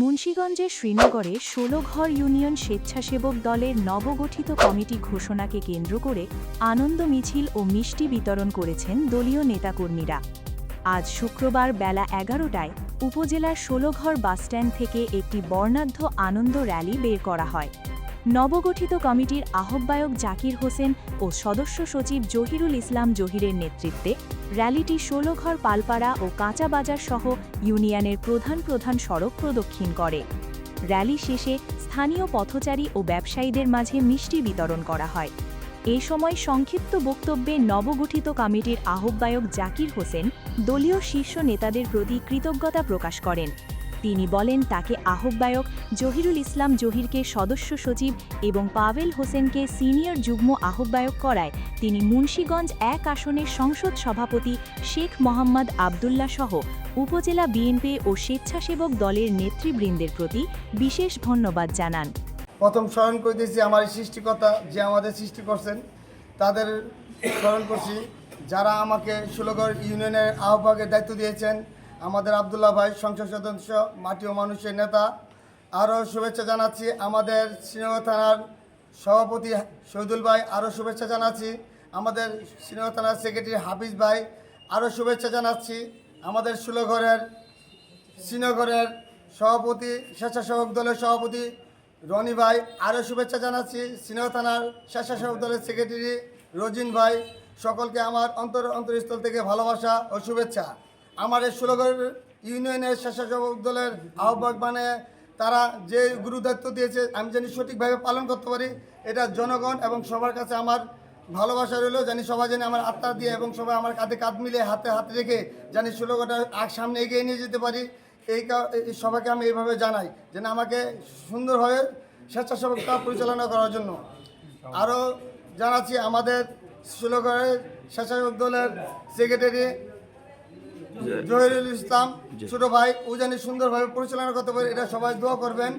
মুন্সিগঞ্জের শ্রীনগরে ১৬ ঘর ইউনিয়ন স্বেচ্ছাসেবক দলের নবগঠিত কমিটি ঘোষণাকে কেন্দ্র করে আনন্দ মিছিল ও মিষ্টি বিতরণ করেছেন দলীয় নেতাকর্মীরা। আজ শুক্রবার বেলা ১১টায় উপজেলার ১৬ ঘর বাসস্ট্যান্ড থেকে একটি বর্ণাঢ্য আনন্দ র্যালি বের করা হয়। নবগঠিত কমিটির আহ্বায়ক জাকির হোসেন ও সদস্য সচিব জহিরুল ইসলাম জহিরের নেতৃত্বে র্যালিটি ১৬ ঘর পালপাড়া ও কাঁচা বাজার সহ ইউনিয়নের প্রধান প্রধান সড়ক প্রদক্ষিণ করে। র্যালি শেষে স্থানীয় পথচারী ও ব্যবসায়ীদের মাঝে মিষ্টি বিতরণ করা হয়। এ সময় সংক্ষিপ্ত বক্তব্যে নবগঠিত কমিটির আহ্বায়ক জাকির হোসেন দলীয় শীর্ষ নেতাদের প্রতি কৃতজ্ঞতা প্রকাশ করেন। তিনি বলেন, তাকে আহ্বায়ক জহিরুল ইসলাম জহিরকে সদস্য সচিব এবং পাভেল হোসেনকে সিনিয়র যুগ্ম আহ্বায়ক করায় তিনি মুন্সিগঞ্জ ১ আসনের সংসদ সভাপতি শেখ মোহাম্মদ আবদুল্লাহ সহ উপজেলা বিএনপি ও স্বেচ্ছাসেবক দলের নেতৃবৃন্দের প্রতি বিশেষ ধন্যবাদ জানান। প্রথম স্মরণ করতেছি আমার সৃষ্টিকর্তা যে আমাদের সৃষ্টি করছেন, তাদের স্মরণ করছি। যারা আমাকে ১৬ ঘর ইউনিয়নের আহ্বায়কের দায়িত্ব দিয়েছেন, আমাদের আবদুল্লাহ ভাই সংসদ সদস্য, মাটি ও মানুষের নেতা। আরও শুভেচ্ছা জানাচ্ছি আমাদের শ্রীনগর থানার সভাপতি শহীদুল ভাই, আরও শুভেচ্ছা জানাচ্ছি আমাদের শ্রীনগর থানার সেক্রেটারি হাফিজ ভাই, আরও শুভেচ্ছা জানাচ্ছি আমাদের ১৬ ঘরের শ্রীনগরের সভাপতি স্বেচ্ছাসেবক দলের সভাপতি রনি ভাই, আরও শুভেচ্ছা জানাচ্ছি শ্রীনগর থানার স্বেচ্ছাসেবক দলের সেক্রেটারি রজিন ভাই। সকলকে আমার অন্তরস্থল থেকে ভালোবাসা ও শুভেচ্ছা। আমার এই ১৬ ঘর ইউনিয়নের স্বেচ্ছাসেবক দলের আহ্বায়ক তারা যে গুরুদায়িত্ব দিয়েছে আমি জানি সঠিকভাবে পালন করতে পারি। এটা জনগণ এবং সবার কাছে আমার ভালোবাসা রইল, জানি সবাই জানি আমার আত্মা দিয়ে এবং সবাই আমার কাঁধে কাঁধ মিলে হাতে হাত রেখে জানি ১৬ ঘরটা সামনে এগিয়ে নিয়ে যেতে পারি। এই সবাইকে আমি এইভাবে জানাই যেন আমাকে সুন্দরভাবে স্বেচ্ছাসেবকতা পরিচালনা করার জন্য। আরও জানাচ্ছি আমাদের ১৬ ঘরের স্বেচ্ছাসেবক দলের সেক্রেটারি জহিরুল ইসলাম ছোট ভাই, ও জানি সুন্দরভাবে পরিচালনা করতে পারে, এটা সবাই দোয়া করবেন।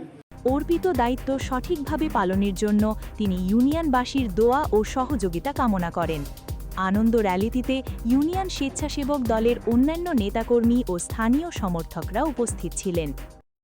অর্পিত দায়িত্ব সঠিকভাবে পালনের জন্য তিনি ইউনিয়নবাসীর দোয়া ও সহযোগিতা কামনা করেন। আনন্দ র্যালিটিতে ইউনিয়ন স্বেচ্ছাসেবক দলের অন্যান্য নেতাকর্মী ও স্থানীয় সমর্থকরা উপস্থিত ছিলেন।